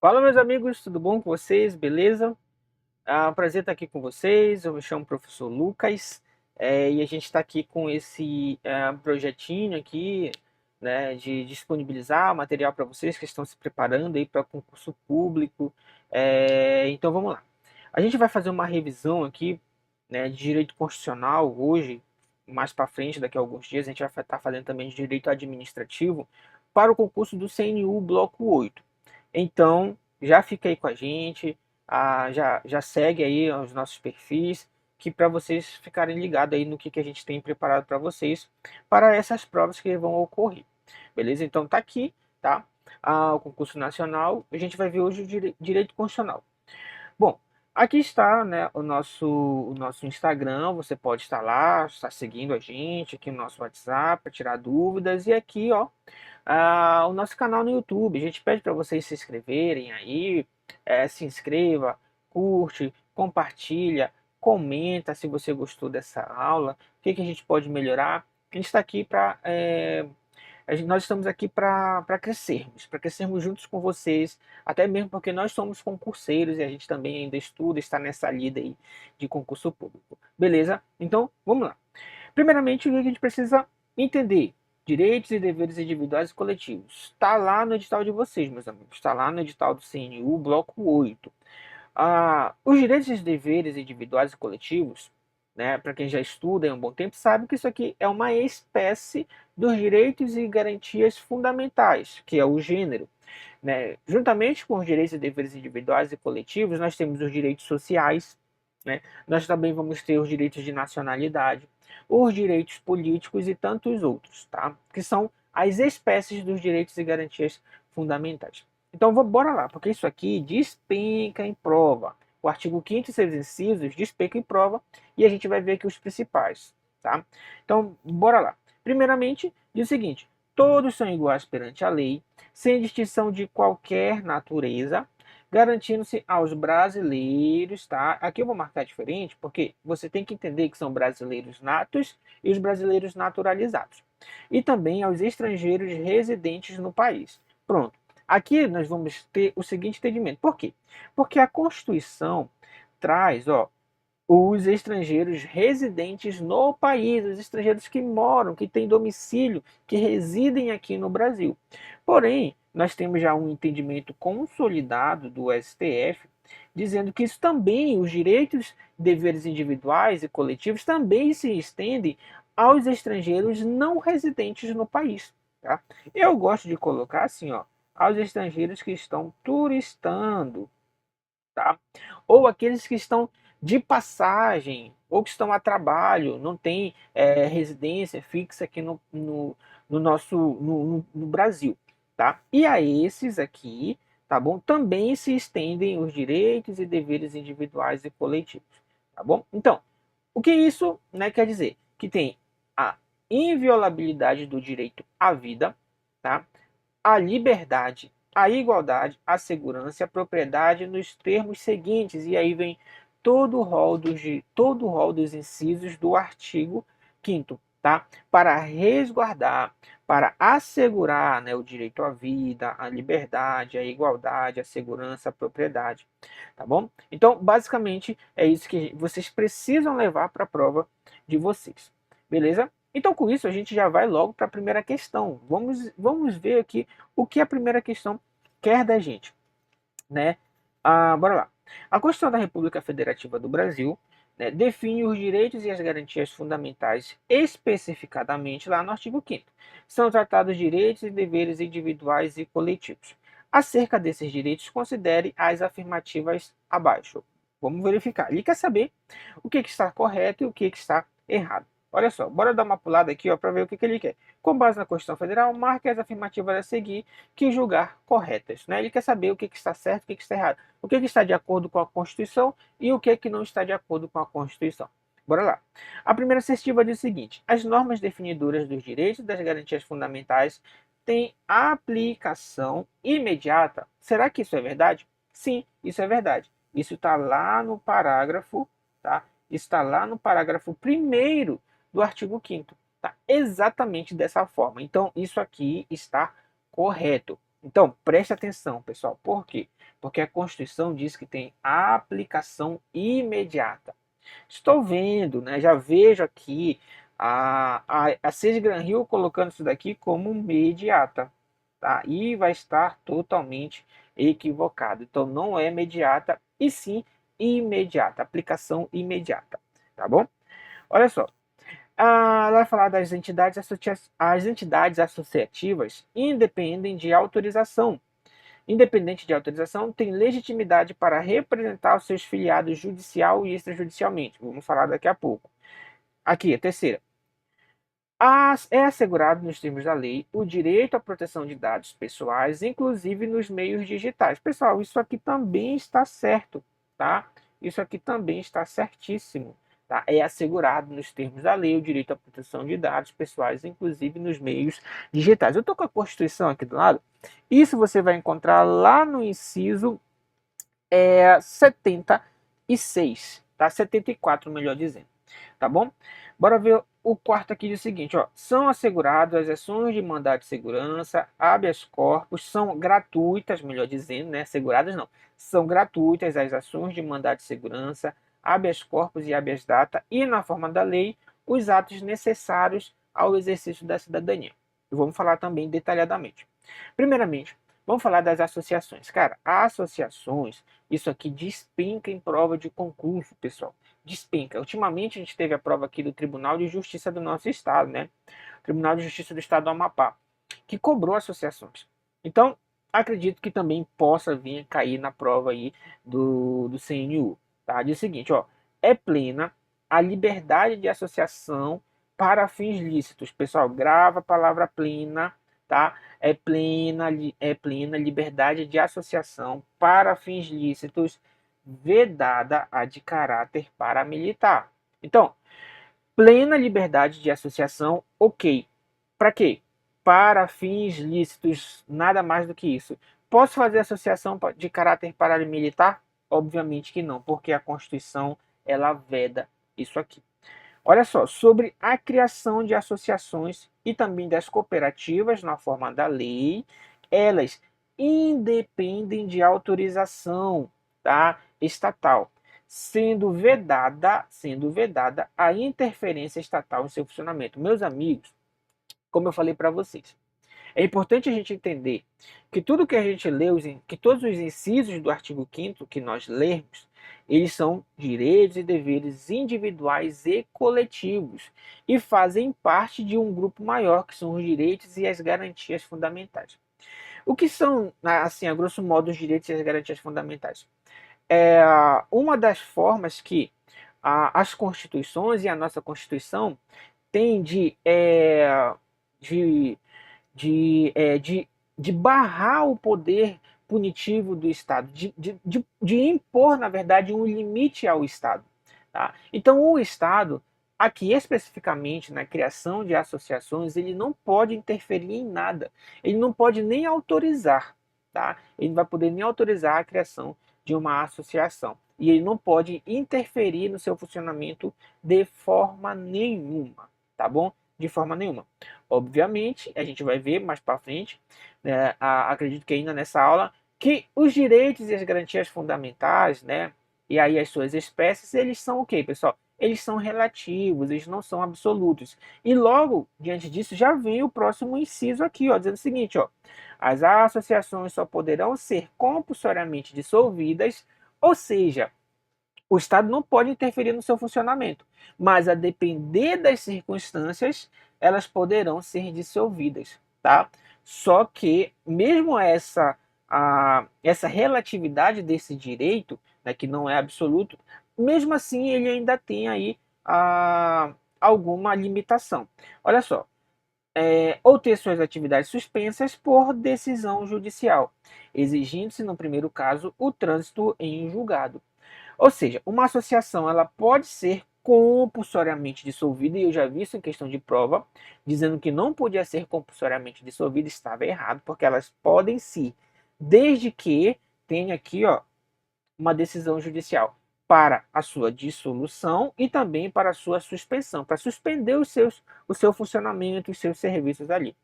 Fala, meus amigos, tudo bom com vocês? Beleza? Um prazer estar aqui com vocês. Eu me chamo professor Lucas, e a gente está aqui com esse projetinho aqui, né, de disponibilizar material para vocês que estão se preparando aí para concurso público. Então vamos lá. A gente vai fazer uma revisão aqui, né, de direito constitucional hoje, mais para frente, daqui a alguns dias, a gente vai estar fazendo também de direito administrativo para o concurso do CNU Bloco 8. Então, já fica aí com a gente, já segue aí os nossos perfis, que para vocês ficarem ligados aí no que a gente tem preparado para vocês, para essas provas que vão ocorrer. Beleza? Então tá aqui, tá? O concurso nacional, a gente vai ver hoje o direito constitucional. Bom, aqui está, né, o nosso Instagram, você pode estar lá, estar seguindo a gente, aqui no nosso WhatsApp, para tirar dúvidas, e aqui, ó, o nosso canal no YouTube. A gente pede para vocês se inscreverem aí, se inscreva, curte, compartilha, comenta se você gostou dessa aula, o que a gente pode melhorar. A gente está aqui para nós estamos aqui para crescermos juntos com vocês, até mesmo porque nós somos concurseiros e a gente também ainda estuda, está nessa lida aí de concurso público. Beleza? Então, vamos lá. Primeiramente, o que a gente precisa entender? Direitos e deveres individuais e coletivos. Está lá no edital de vocês, meus amigos. Está lá no edital do CNU, bloco 8. Os direitos e deveres individuais e coletivos, né, para quem já estuda há um bom tempo, sabe que isso aqui é uma espécie dos direitos e garantias fundamentais, que é o gênero. Né? Juntamente com os direitos e deveres individuais e coletivos, nós temos os direitos sociais, né? Nós também vamos ter os direitos de nacionalidade, os direitos políticos e tantos outros, tá? Que são as espécies dos direitos e garantias fundamentais. Então, bora lá, porque isso aqui despenca em prova. O artigo 5º e seus incisos despenca em prova e a gente vai ver aqui os principais, tá? Então, bora lá. Primeiramente, diz o seguinte: todos são iguais perante a lei, sem distinção de qualquer natureza, garantindo-se aos brasileiros, tá? Aqui eu vou marcar diferente, porque você tem que entender que são brasileiros natos e os brasileiros naturalizados. E também aos estrangeiros residentes no país. Pronto. Aqui nós vamos ter o seguinte entendimento. Por quê? Porque a Constituição traz, ó, os estrangeiros residentes no país, os estrangeiros que moram, que têm domicílio, que residem aqui no Brasil. Porém, nós temos já um entendimento consolidado do STF, dizendo que isso também, os direitos, deveres individuais e coletivos, também se estendem aos estrangeiros não residentes no país. Tá? Eu gosto de colocar assim, ó, aos estrangeiros que estão turistando, tá? Ou aqueles que estão de passagem, ou que estão a trabalho, não tem residência fixa aqui no nosso no Brasil, tá? E a esses aqui, tá bom? Também se estendem os direitos e deveres individuais e coletivos, tá bom? Então, o que isso, né, quer dizer? Que tem a inviolabilidade do direito à vida, tá? A liberdade, a igualdade, a segurança e a propriedade nos termos seguintes. E aí vem todo o rol dos incisos do artigo 5º, tá? Para resguardar, para assegurar, né, o direito à vida, à liberdade, à igualdade, à segurança, à propriedade, tá bom? Então, basicamente, é isso que vocês precisam levar para a prova de vocês, beleza? Então, com isso, a gente já vai logo para a primeira questão. Vamos ver aqui o que a primeira questão quer da gente, né? Bora lá. A Constituição da República Federativa do Brasil, né, define os direitos e as garantias fundamentais especificadamente lá no artigo 5º. São tratados direitos e deveres individuais e coletivos. Acerca desses direitos, considere as afirmativas abaixo. Vamos verificar. Ele quer saber o que está correto e o que está errado. Olha só, bora dar uma pulada aqui para ver o que ele quer. Com base na Constituição Federal, marque as afirmativas a seguir que julgar corretas. Né? Ele quer saber o que está certo e o que está errado. O que está de acordo com a Constituição e o que não está de acordo com a Constituição. Bora lá. A primeira assertiva diz o seguinte: as normas definidoras dos direitos e das garantias fundamentais têm aplicação imediata. Será que isso é verdade? Sim, isso é verdade. Isso está lá no parágrafo, tá? Está lá no parágrafo 1º do artigo 5º. Tá? Exatamente dessa forma. Então, isso aqui está correto. Então, preste atenção, pessoal. Por quê? Porque a Constituição diz que tem aplicação imediata. Estou vendo, né? Já vejo aqui a Sage Granhill colocando isso daqui como imediata, tá? E vai estar totalmente equivocado. Então, não é imediata, e sim imediata, aplicação imediata, tá bom? Olha só, ela vai falar das entidades, as entidades associativas independem de autorização. Independente de autorização, tem legitimidade para representar os seus filiados judicial e extrajudicialmente. Vamos falar daqui a pouco. Aqui, a terceira. É assegurado nos termos da lei o direito à proteção de dados pessoais, inclusive nos meios digitais. Pessoal, isso aqui também está certo, tá? Isso aqui também está certíssimo. Tá? É assegurado nos termos da lei o direito à proteção de dados pessoais, inclusive nos meios digitais. Eu estou com a Constituição aqui do lado. Isso você vai encontrar lá no inciso 76, tá? 74, melhor dizendo, tá bom? Bora ver o quarto aqui, diz o seguinte, ó, são asseguradas as ações de mandado de segurança, habeas corpus, são gratuitas, melhor dizendo, né? Asseguradas não, são gratuitas as ações de mandado de segurança, habeas corpus e habeas data, e na forma da lei, os atos necessários ao exercício da cidadania. Vamos falar também detalhadamente. Primeiramente, vamos falar das associações. Cara, associações, isso aqui despenca em prova de concurso, pessoal. Despenca. Ultimamente a gente teve a prova aqui do Tribunal de Justiça do nosso estado, né? Tribunal de Justiça do Estado do Amapá, que cobrou associações. Então, acredito que também possa vir cair na prova aí do CNU. Tá? Diz o seguinte, ó, é plena a liberdade de associação para fins lícitos. Pessoal, grava a palavra plena, tá? É plena liberdade de associação para fins lícitos, vedada a de caráter paramilitar. Então, plena liberdade de associação, ok. Para quê? Para fins lícitos, nada mais do que isso. Posso fazer associação de caráter paramilitar? Obviamente que não, porque a Constituição ela veda isso aqui. Olha só, sobre a criação de associações e também das cooperativas na forma da lei, elas independem de autorização, tá, estatal, sendo vedada a interferência estatal em seu funcionamento. Meus amigos, como eu falei para vocês, é importante a gente entender que tudo que a gente lê, que todos os incisos do artigo 5º que nós lermos, eles são direitos e deveres individuais e coletivos e fazem parte de um grupo maior, que são os direitos e as garantias fundamentais. O que são, assim, a grosso modo, os direitos e as garantias fundamentais? É uma das formas que as constituições e a nossa Constituição têm de de, é, de, de barrar o poder punitivo do Estado, de impor, na verdade, um limite ao Estado. Tá? Então, o Estado, aqui especificamente na criação de associações, ele não pode interferir em nada, ele não pode nem autorizar, tá? Ele não vai poder nem autorizar a criação de uma associação. E ele não pode interferir no seu funcionamento de forma nenhuma, tá bom? De forma nenhuma. Obviamente, a gente vai ver mais para frente, né, acredito que ainda nessa aula, que os direitos e as garantias fundamentais, né, e aí as suas espécies, eles são o quê, pessoal? Eles são relativos, eles não são absolutos. E logo, diante disso, já vem o próximo inciso aqui, ó, dizendo o seguinte, ó, as associações só poderão ser compulsoriamente dissolvidas, ou seja, o Estado não pode interferir no seu funcionamento, mas a depender das circunstâncias, elas poderão ser dissolvidas, tá? Só que mesmo essa relatividade desse direito, né, que não é absoluto, mesmo assim ele ainda tem aí alguma limitação. Olha só, ou ter suas atividades suspensas por decisão judicial, exigindo-se no primeiro caso o trânsito em julgado. Ou seja, uma associação ela pode ser compulsoriamente dissolvida, e eu já vi isso em questão de prova, dizendo que não podia ser compulsoriamente dissolvida, estava errado, porque elas podem sim, desde que tenha aqui, ó, uma decisão judicial para a sua dissolução e também para a sua suspensão, para suspender o seu funcionamento, os seus serviços ali.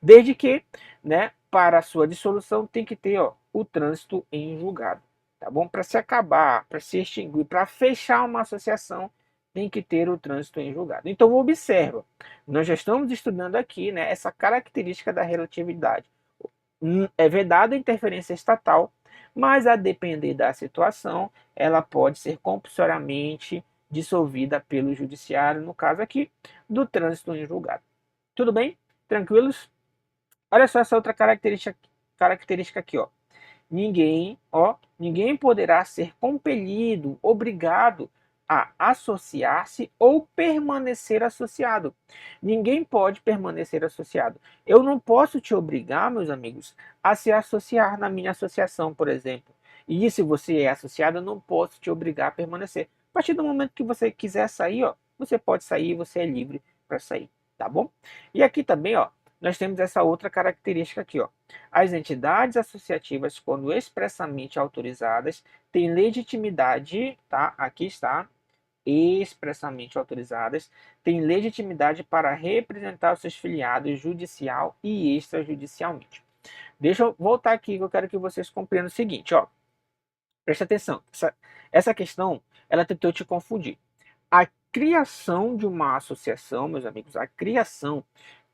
Desde que, né, para a sua dissolução tem que ter, ó, o trânsito em julgado, tá bom? Para se acabar, para se extinguir, para fechar uma associação, tem que ter o trânsito em julgado. Então, observa, nós já estamos estudando aqui, né, essa característica da relatividade. É vedada a interferência estatal, mas a depender da situação, ela pode ser compulsoriamente dissolvida pelo judiciário, no caso aqui, do trânsito em julgado. Tudo bem? Tranquilos? Olha só essa outra característica aqui, ó. Ninguém poderá ser compelido, obrigado a associar-se ou permanecer associado. Ninguém pode permanecer associado. Eu não posso te obrigar, meus amigos, a se associar na minha associação, por exemplo. E se você é associado, eu não posso te obrigar a permanecer. A partir do momento que você quiser sair, ó, você pode sair, você é livre para sair, tá bom? E aqui também, ó, nós temos essa outra característica aqui, ó. As entidades associativas, quando expressamente autorizadas, têm legitimidade, tá? Aqui está, expressamente autorizadas, têm legitimidade para representar os seus filiados judicial e extrajudicialmente. Deixa eu voltar aqui, que eu quero que vocês compreendam o seguinte, ó. Presta atenção, essa questão, ela tentou te confundir. A criação de uma associação, meus amigos, a criação,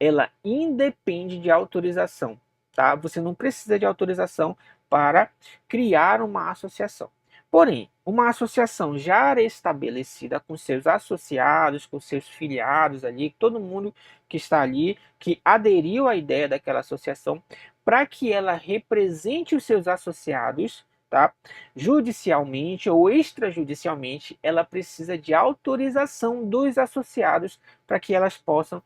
ela independe de autorização, tá? Você não precisa de autorização para criar uma associação. Porém, uma associação já estabelecida com seus associados, com seus filiados ali, todo mundo que está ali, que aderiu à ideia daquela associação, para que ela represente os seus associados, tá? Judicialmente ou extrajudicialmente, ela precisa de autorização dos associados para que elas possam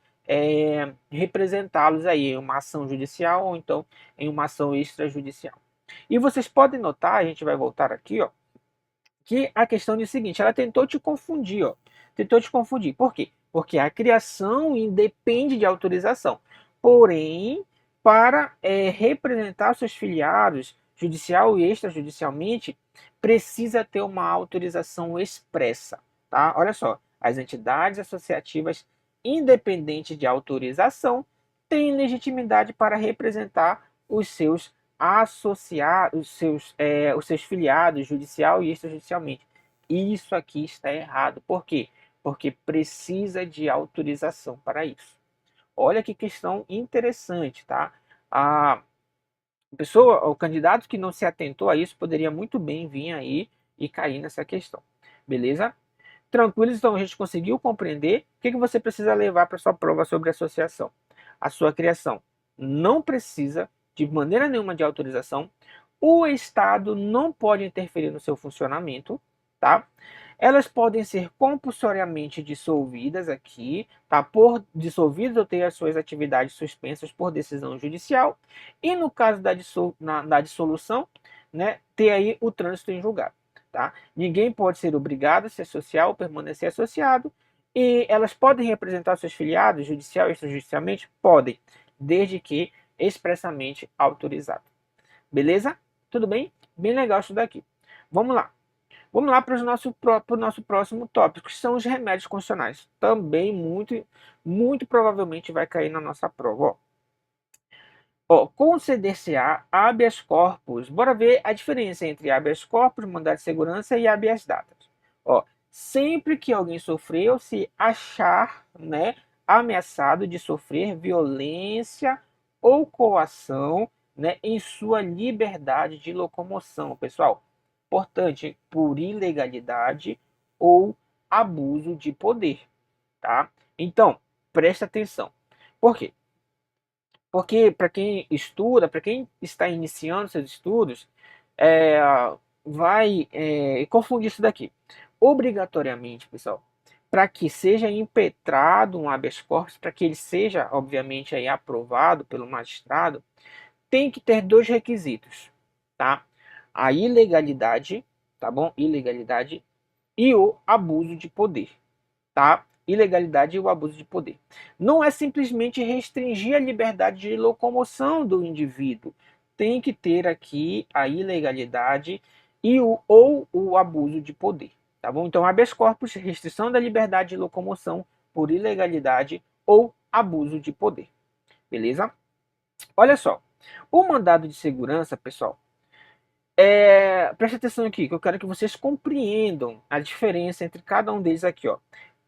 representá-los aí em uma ação judicial ou então em uma ação extrajudicial. E vocês podem notar, a gente vai voltar aqui, ó, que a questão é o seguinte, ela tentou te confundir, ó. Tentou te confundir. Por quê? Porque a criação independe de autorização. Porém, para representar seus filiados, judicial e extrajudicialmente, precisa ter uma autorização expressa, tá? Olha só, as entidades associativas, independente de autorização, têm legitimidade para representar os seus associar os seus filiados judicial e extrajudicialmente. Isso aqui está errado. Por quê? Porque precisa de autorização para isso. Olha que questão interessante, tá? A pessoa, o candidato que não se atentou a isso poderia muito bem vir aí e cair nessa questão. Beleza? Tranquilos, então a gente conseguiu compreender o que você precisa levar para sua prova sobre associação. A sua criação não precisa de maneira nenhuma de autorização. O Estado não pode interferir no seu funcionamento, tá? Elas podem ser compulsoriamente dissolvidas aqui, tá? Por dissolvidas ou ter as suas atividades suspensas por decisão judicial. E no caso da dissolução, né, ter aí o trânsito em julgado, tá? Ninguém pode ser obrigado a se associar ou permanecer associado. E elas podem representar seus filiados, judicial e extrajudicialmente? Podem, desde que expressamente autorizado. Beleza? Tudo bem? Bem legal isso daqui. Vamos lá. Vamos lá para o nosso próximo tópico, que são os remédios constitucionais. Também muito provavelmente vai cair na nossa prova. Conceder-se-á habeas corpus. Bora ver a diferença entre habeas corpus, mandado de segurança e habeas data. Sempre que alguém sofreu ou se achar, né, ameaçado de sofrer violência ou coação, né, em sua liberdade de locomoção, pessoal. Importante, por ilegalidade ou abuso de poder, tá? Então, presta atenção. Por quê? Porque para quem estuda, para quem está iniciando seus estudos, vai confundir isso daqui. Obrigatoriamente, pessoal, para que seja impetrado um habeas corpus, para que ele seja, obviamente, aí, aprovado pelo magistrado, tem que ter dois requisitos, tá? A ilegalidade, tá bom? Ilegalidade e o abuso de poder, tá? Ilegalidade e o abuso de poder. Não é simplesmente restringir a liberdade de locomoção do indivíduo. Tem que ter aqui a ilegalidade ou o abuso de poder, tá bom? Então, habeas corpus, restrição da liberdade de locomoção por ilegalidade ou abuso de poder. Beleza? Olha só, O mandado de segurança, pessoal, preste atenção aqui, que eu quero que vocês compreendam a diferença entre cada um deles aqui, ó.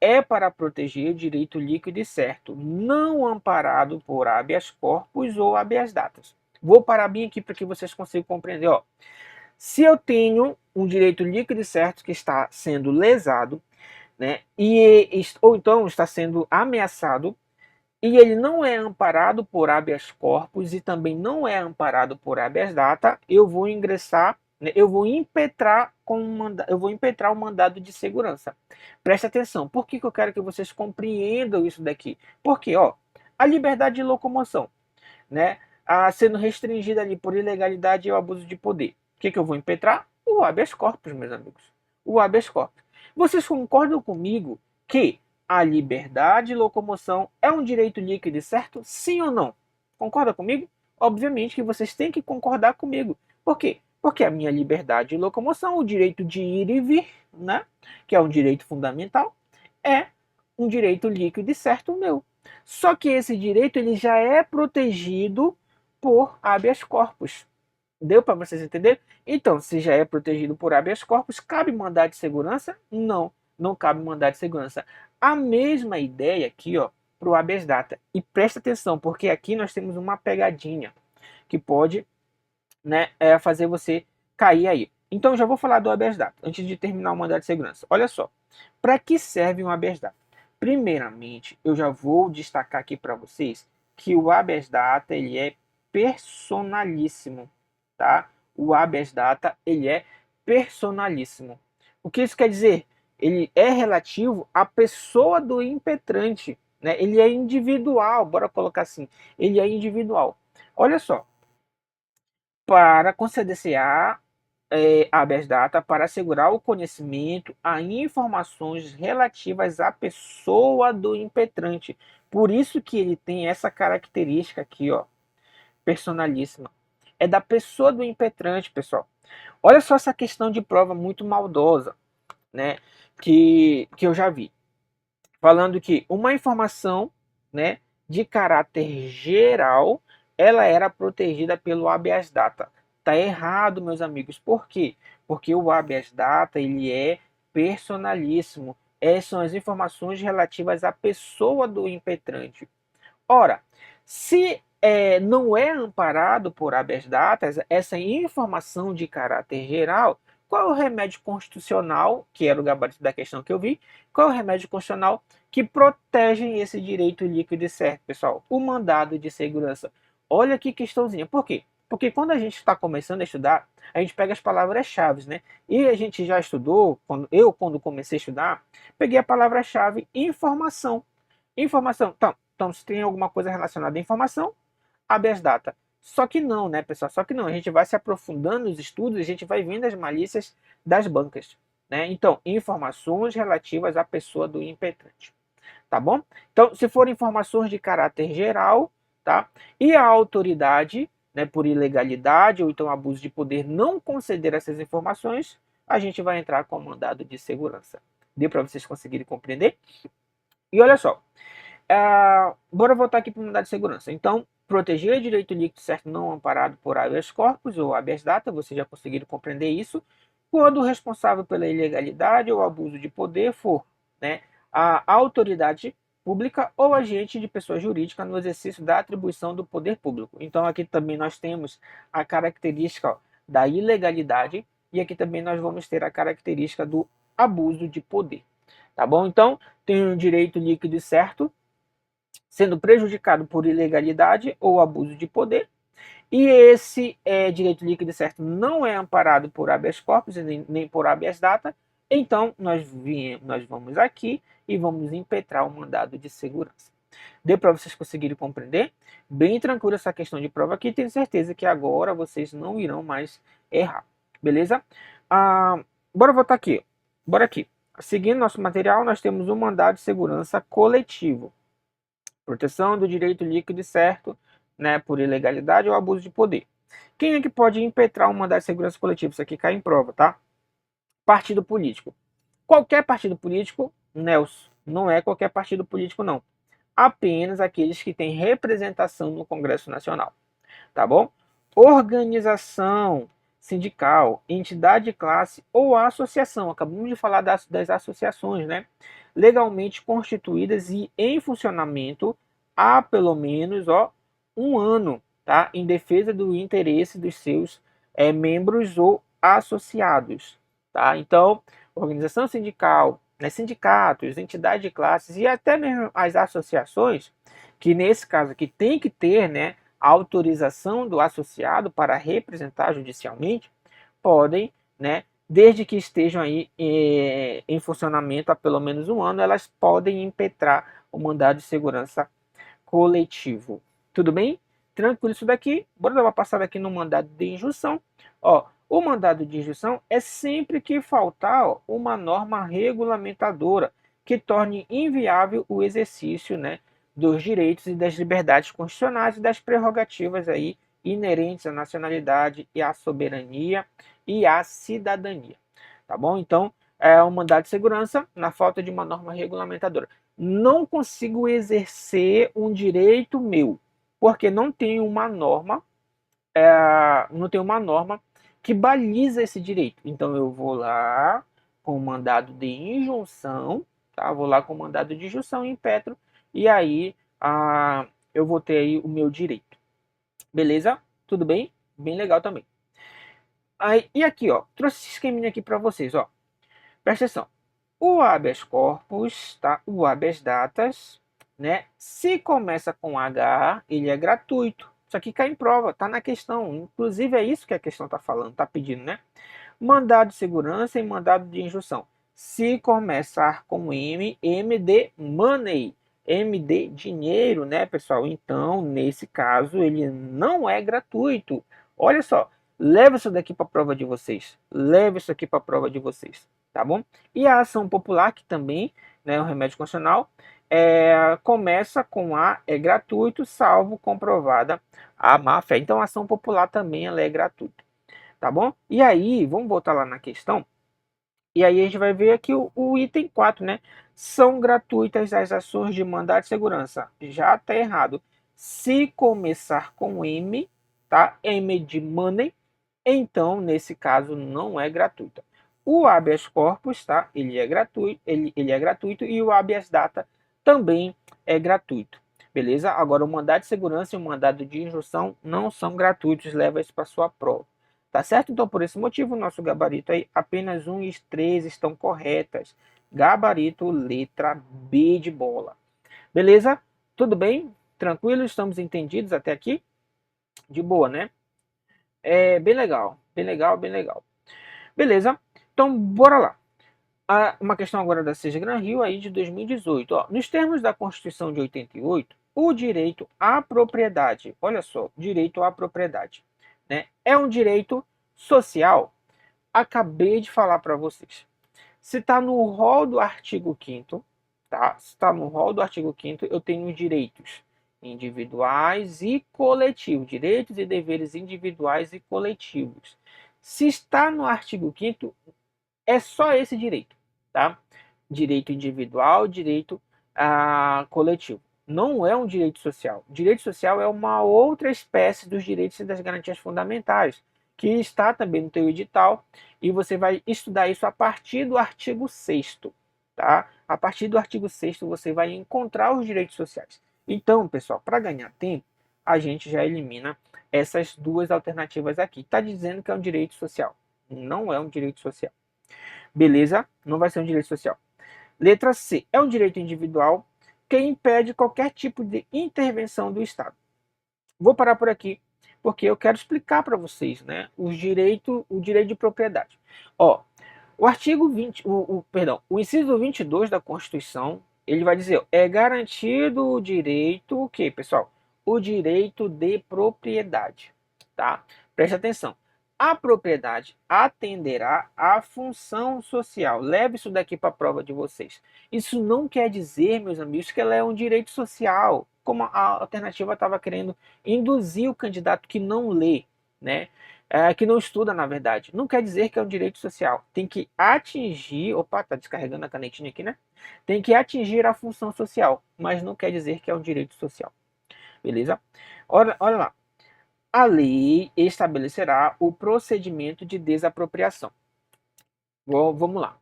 É para proteger direito líquido e certo, não amparado por habeas corpus ou habeas datas. Vou parar bem aqui para que vocês consigam compreender, ó. Se eu tenho um direito líquido e certo que está sendo lesado, né, ou então está sendo ameaçado, e ele não é amparado por habeas corpus e também não é amparado por habeas data, eu vou ingressar, né, eu vou impetrar o mandado de segurança. Preste atenção, por que eu quero que vocês compreendam isso daqui? Porque, ó, a liberdade de locomoção, né, sendo restringida ali por ilegalidade e abuso de poder. O que eu vou impetrar? O habeas corpus, meus amigos. O habeas corpus. Vocês concordam comigo que a liberdade de locomoção é um direito líquido e certo? Sim ou não? Concorda comigo? Obviamente que vocês têm que concordar comigo. Por quê? Porque a minha liberdade de locomoção, o direito de ir e vir, né, que é um direito fundamental, é um direito líquido e certo meu. Só que esse direito ele já é protegido por habeas corpus. Deu para vocês entenderem? Então, se já é protegido por habeas corpus, cabe mandado de segurança? Não, não cabe mandado de segurança. A mesma ideia aqui, ó, para o habeas data. E presta atenção, porque aqui nós temos uma pegadinha que pode, né, fazer você cair aí. Então, já vou falar do habeas data, antes de terminar o mandado de segurança. Olha só, para que serve um habeas data? Primeiramente, eu já vou destacar aqui para vocês que o habeas data ele é personalíssimo, tá? O habeas data ele é personalíssimo. O que isso quer dizer? Ele é relativo à pessoa do impetrante, né? Ele é individual, bora colocar assim. Ele é individual. Olha só, para conceder-se habeas data para assegurar o conhecimento a informações relativas à pessoa do impetrante. Por isso que ele tem essa característica aqui, ó, personalíssima. É da pessoa do impetrante, pessoal. Olha só essa questão de prova muito maldosa, né, que eu já vi. Falando que uma informação, né, de caráter geral, ela era protegida pelo habeas data. Tá errado, meus amigos. Por quê? Porque o habeas data ele é personalíssimo. São as informações relativas à pessoa do impetrante. Ora, se não é amparado por habeas data, essa informação de caráter geral, qual é o remédio constitucional, que era o gabarito da questão que eu vi, qual é o remédio constitucional que protege esse direito líquido e certo, pessoal? O mandado de segurança. Olha que questãozinha. Por quê? Porque quando a gente está começando a estudar, a gente pega as palavras-chave, né? E a gente já estudou, quando comecei a estudar, peguei a palavra-chave informação. Informação. Então, se tem alguma coisa relacionada à informação, habeas data. Só que não, né, pessoal? Só que não. A gente vai se aprofundando nos estudos e a gente vai vendo as malícias das bancas. Né? Então, informações relativas à pessoa do impetrante. Tá bom? Então, se for informações de caráter geral, tá? E a autoridade, né, por ilegalidade ou então abuso de poder, não conceder essas informações, a gente vai entrar com o mandado de segurança. Deu para vocês conseguirem compreender? E olha só, bora voltar aqui para o mandado de segurança. Então, proteger o direito líquido certo não amparado por habeas corpus ou habeas data, vocês já conseguiram compreender isso, quando o responsável pela ilegalidade ou abuso de poder for, né, a autoridade pública ou agente de pessoa jurídica no exercício da atribuição do poder público. Então, aqui também nós temos a característica, ó, da ilegalidade e aqui também nós vamos ter a característica do abuso de poder. Tá bom? Então, tem um direito líquido e certo, sendo prejudicado por ilegalidade ou abuso de poder, e esse direito líquido e certo não é amparado por habeas corpus nem por habeas data, então nós vamos aqui e vamos impetrar o mandado de segurança. Deu para vocês conseguirem compreender? Bem tranquilo essa questão de prova aqui, tenho certeza que agora vocês não irão mais errar, beleza? Bora voltar aqui, bora aqui. Seguindo nosso material, nós temos o mandado de segurança coletivo. Proteção do direito líquido e certo, né, por ilegalidade ou abuso de poder. Quem é que pode impetrar um mandado de segurança coletivo? Isso aqui cai em prova, tá? Partido político. Qualquer partido político, Nelson, não é qualquer partido político, não. Apenas aqueles que têm representação no Congresso Nacional. tá bom? Organização sindical, entidade de classe ou associação. Acabamos de falar das associações, né? Legalmente constituídas e em funcionamento há pelo menos um ano, tá? Em defesa do interesse dos seus membros ou associados, tá? Então, organização sindical, né, sindicatos, entidade de classes e até mesmo as associações, que nesse caso aqui tem que ter, né, a autorização do associado para representar judicialmente, podem, né, desde que estejam aí em funcionamento há pelo menos um ano, elas podem impetrar o mandado de segurança coletivo. Tudo bem? Tranquilo isso daqui. Bora dar uma passada aqui no mandado de injunção. Ó, o mandado de injunção é sempre que faltar uma norma regulamentadora que torne inviável o exercício, né, dos direitos e das liberdades constitucionais e das prerrogativas aí inerentes à nacionalidade e à soberania e à cidadania. Tá bom? Então, é um mandado de segurança na falta de uma norma regulamentadora. Não consigo exercer um direito meu, porque não tem uma norma, que baliza esse direito. Então eu vou lá com o mandado de injunção, tá? Vou lá com o mandado de injunção em Petro e aí eu vou ter aí o meu direito. Beleza? Tudo bem? Bem legal também. Aí, e aqui, ó, trouxe esse esqueminha aqui para vocês, ó. Presta atenção. O habeas corpus, tá? O habeas datas, né? Se começa com H, ele é gratuito. Isso aqui cai em prova, tá na questão. Inclusive é isso que a questão tá falando, tá pedindo, né? Mandado de segurança e mandado de injunção. Se começar com M, M de money, M de dinheiro, né, pessoal? Então, nesse caso, ele não é gratuito. Olha só, leva isso daqui para a prova de vocês. Leva isso aqui para a prova de vocês, tá bom? E a ação popular, que também, né, o remédio constitucional, começa com A, é gratuito, salvo comprovada a má-fé. Então, a ação popular também ela é gratuita, tá bom? E aí, vamos voltar lá na questão. E aí a gente vai ver aqui o item 4, né? São gratuitas as ações de mandado de segurança. Já está errado. Se começar com M, tá? M de money, então nesse caso não é gratuita. O habeas corpus, tá? Ele é gratuito e o habeas data também é gratuito. Beleza? Agora o mandado de segurança e o mandado de injunção não são gratuitos, leva isso para sua prova. Tá certo? Então, por esse motivo, o nosso gabarito aí, apenas 1 e 3 estão corretas. Gabarito, letra B de bola. Beleza? Tudo bem? Tranquilo? Estamos entendidos até aqui? De boa, né? É bem legal, bem legal, bem legal. Beleza? Então, bora lá. Uma questão agora da Sesgran Rio aí de 2018. Ó, nos termos da Constituição de 88, o direito à propriedade, olha só, direito à propriedade, né, é um direito social. Acabei de falar para vocês. Se está no rol do artigo 5º, tá? Se está no rol do artigo 5º, eu tenho direitos individuais e coletivos, direitos e deveres individuais e coletivos. Se está no artigo 5º, é só esse direito, tá? Direito individual, direito coletivo. Não é um direito social. Direito social é uma outra espécie dos direitos e das garantias fundamentais, que está também no teu edital, e você vai estudar isso a partir do artigo 6º, tá? A partir do artigo 6º você vai encontrar os direitos sociais. Então, pessoal, para ganhar tempo, a gente já elimina essas duas alternativas aqui. Está dizendo que é um direito social. Não é um direito social. Beleza? Não vai ser um direito social. Letra C. É um direito individual que impede qualquer tipo de intervenção do Estado. Vou parar por aqui, porque eu quero explicar para vocês, né, o direito de propriedade. Ó, o artigo 20, o inciso 22 da Constituição, ele vai dizer, é garantido o direito, o quê, pessoal? O direito de propriedade, tá? Preste atenção. A propriedade atenderá à função social. Leve isso daqui para a prova de vocês. Isso não quer dizer, meus amigos, que ela é um direito social, como a alternativa estava querendo induzir o candidato que não lê, né? Que não estuda, na verdade. Não quer dizer que é um direito social. Tem que atingir. Opa, tá descarregando a canetinha aqui, né? Tem que atingir a função social, mas não quer dizer que é um direito social. Beleza? Olha lá. a lei estabelecerá o procedimento de desapropriação. Vamos lá.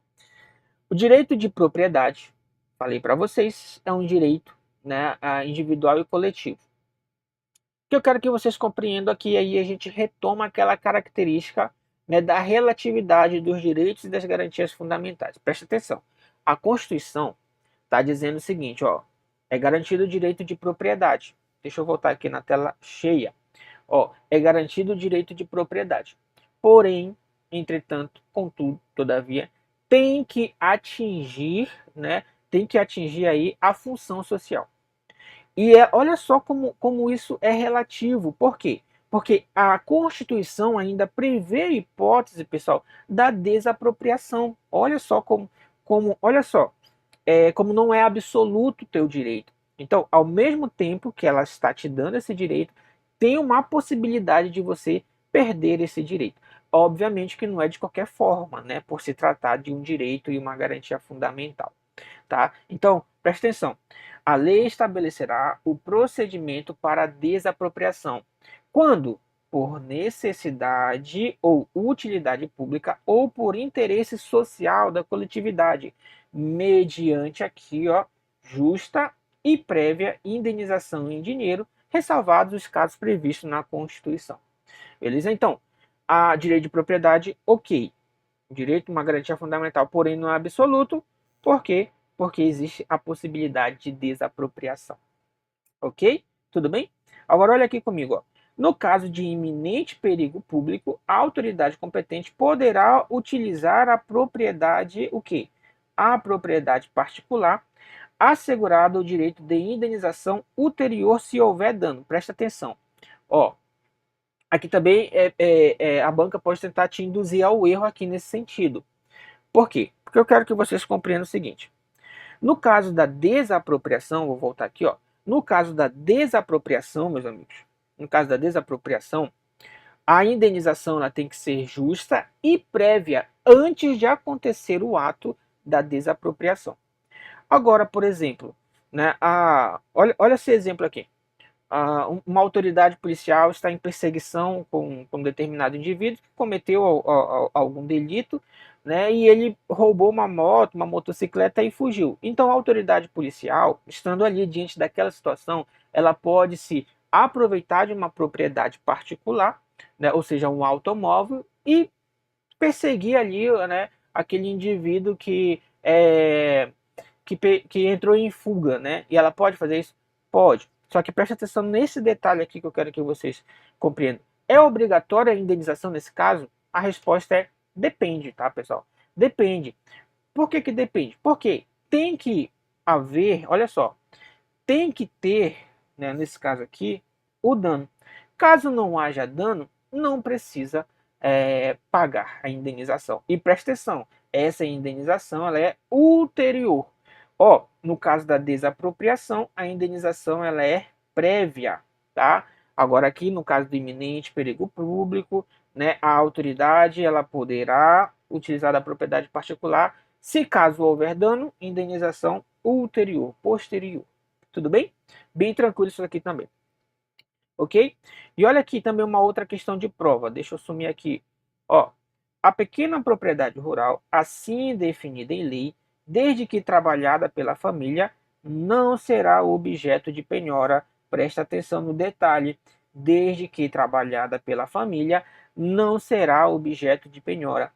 O direito de propriedade, falei para vocês, é um direito, né, individual e coletivo. O que eu quero que vocês compreendam aqui, aí a gente retoma aquela característica, né, da relatividade dos direitos e das garantias fundamentais. Presta atenção. A Constituição está dizendo o seguinte, ó, é garantido o direito de propriedade. Deixa eu voltar aqui na tela cheia. Ó, é garantido o direito de propriedade. Porém, entretanto, contudo, todavia, tem que atingir, né, tem que atingir aí a função social. E olha só como isso é relativo. Por quê? Porque a Constituição ainda prevê a hipótese, pessoal, da desapropriação. Olha só olha só, como não é absoluto o teu direito. Então, ao mesmo tempo que ela está te dando esse direito, tem uma possibilidade de você perder esse direito. Obviamente que não é de qualquer forma, né? Por se tratar de um direito e uma garantia fundamental. Tá? Então, preste atenção. A lei estabelecerá o procedimento para a desapropriação. Quando? Por necessidade ou utilidade pública ou por interesse social da coletividade, mediante aqui, ó, justa e prévia indenização em dinheiro, ressalvados os casos previstos na Constituição. Beleza? Então, a direito de propriedade, ok. Direito, uma garantia fundamental, porém não é absoluto. Por quê? Porque existe a possibilidade de desapropriação. Ok? Tudo bem? Agora olha aqui comigo. Ó. No caso de iminente perigo público, a autoridade competente poderá utilizar a propriedade, o quê? A propriedade particular, assegurado o direito de indenização ulterior se houver dano. Presta atenção. Ó, aqui também a banca pode tentar te induzir ao erro aqui nesse sentido. Por quê? Porque eu quero que vocês compreendam o seguinte. No caso da desapropriação, vou voltar aqui, ó. No caso da desapropriação, meus amigos, no caso da desapropriação, a indenização ela tem que ser justa e prévia antes de acontecer o ato da desapropriação. Agora, por exemplo, né, olha esse exemplo aqui. Uma autoridade policial está em perseguição com um determinado indivíduo que cometeu algum delito, né, e ele roubou uma moto, uma motocicleta e fugiu. Então a autoridade policial, estando ali diante daquela situação, ela pode se aproveitar de uma propriedade particular, né, ou seja, um automóvel, e perseguir ali, né, aquele indivíduo que entrou em fuga, né? E ela pode fazer isso? Pode. Só que preste atenção nesse detalhe aqui que eu quero que vocês compreendam. É obrigatória a indenização nesse caso? A resposta é depende, tá, pessoal? Depende. Por que depende? Porque tem que haver, olha só, tem que ter, né, nesse caso aqui, o dano. Caso não haja dano, não precisa pagar a indenização. E preste atenção, essa indenização ela é ulterior. Ó, no caso da desapropriação, a indenização ela é prévia, tá? Agora aqui, no caso do iminente perigo público, né, a autoridade ela poderá utilizar a propriedade particular se caso houver dano, indenização ulterior, posterior. Tudo bem? Bem tranquilo isso aqui também. Ok? E olha aqui também uma outra questão de prova. Deixa eu sumir aqui. Ó, a pequena propriedade rural, assim definida em lei, desde que trabalhada pela família, não será objeto de penhora. Presta atenção no detalhe. Desde que trabalhada pela família, não será objeto de penhora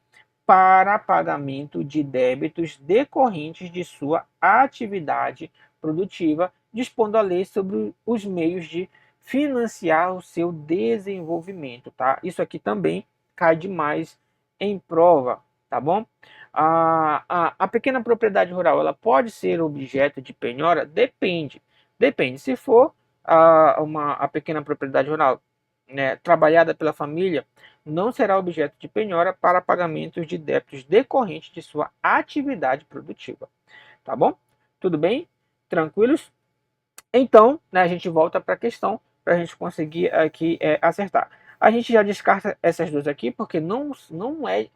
para pagamento de débitos decorrentes de sua atividade produtiva, dispondo a lei sobre os meios de financiar o seu desenvolvimento, tá? Isso aqui também cai demais em prova, tá bom? A pequena propriedade rural, ela pode ser objeto de penhora? Depende. Depende. Se for a pequena propriedade rural, né, trabalhada pela família, não será objeto de penhora para pagamentos de débitos decorrentes de sua atividade produtiva. Tá bom? Tudo bem? Tranquilos? Então, né, a gente volta para a questão para a gente conseguir aqui acertar. A gente já descarta essas duas aqui porque não é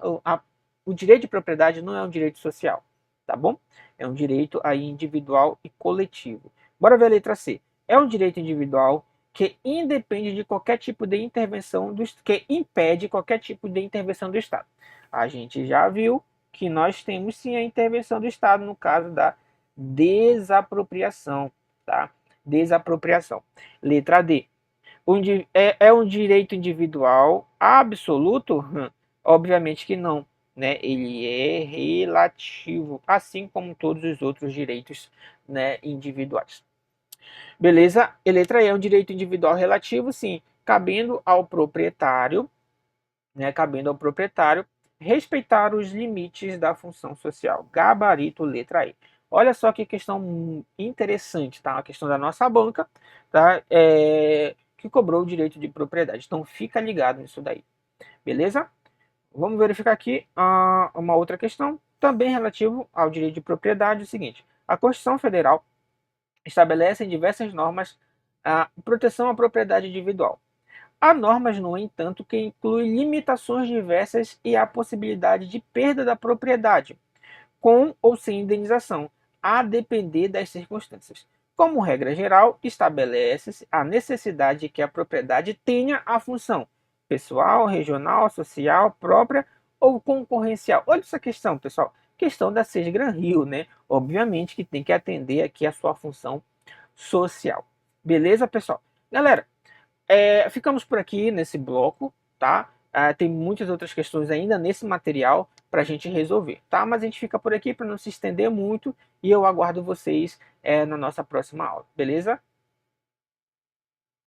o direito de propriedade não é um direito social, tá bom? É um direito aí individual e coletivo. Bora ver a letra C. É um direito individual que independe de qualquer tipo de intervenção que impede qualquer tipo de intervenção do Estado. A gente já viu que nós temos sim a intervenção do Estado no caso da desapropriação, tá? Desapropriação. Letra D. É um direito individual absoluto? Obviamente que não, né? Ele é relativo, assim como todos os outros direitos, né, individuais. Beleza? E letra E é um direito individual relativo, sim, cabendo ao proprietário, né? Cabendo ao proprietário respeitar os limites da função social. Gabarito, letra E. Olha só que questão interessante, tá? A questão da nossa banca, tá? Que cobrou o direito de propriedade. Então fica ligado nisso daí, beleza? Vamos verificar aqui uma outra questão, também relativo ao direito de propriedade, o seguinte: a Constituição Federal estabelece em diversas normas a proteção à propriedade individual. Há normas, no entanto, que incluem limitações diversas e a possibilidade de perda da propriedade, com ou sem indenização, a depender das circunstâncias. Como regra geral, estabelece-se a necessidade de que a propriedade tenha a função pessoal, regional, social, própria ou concorrencial. Olha essa questão, pessoal. Questão da SESGRAN Rio, né? Obviamente que tem que atender aqui a sua função social. Beleza, pessoal? Galera, ficamos por aqui nesse bloco, tá? Tem muitas outras questões ainda nesse material para a gente resolver, tá? Mas a gente fica por aqui para não se estender muito e eu aguardo vocês na nossa próxima aula, beleza?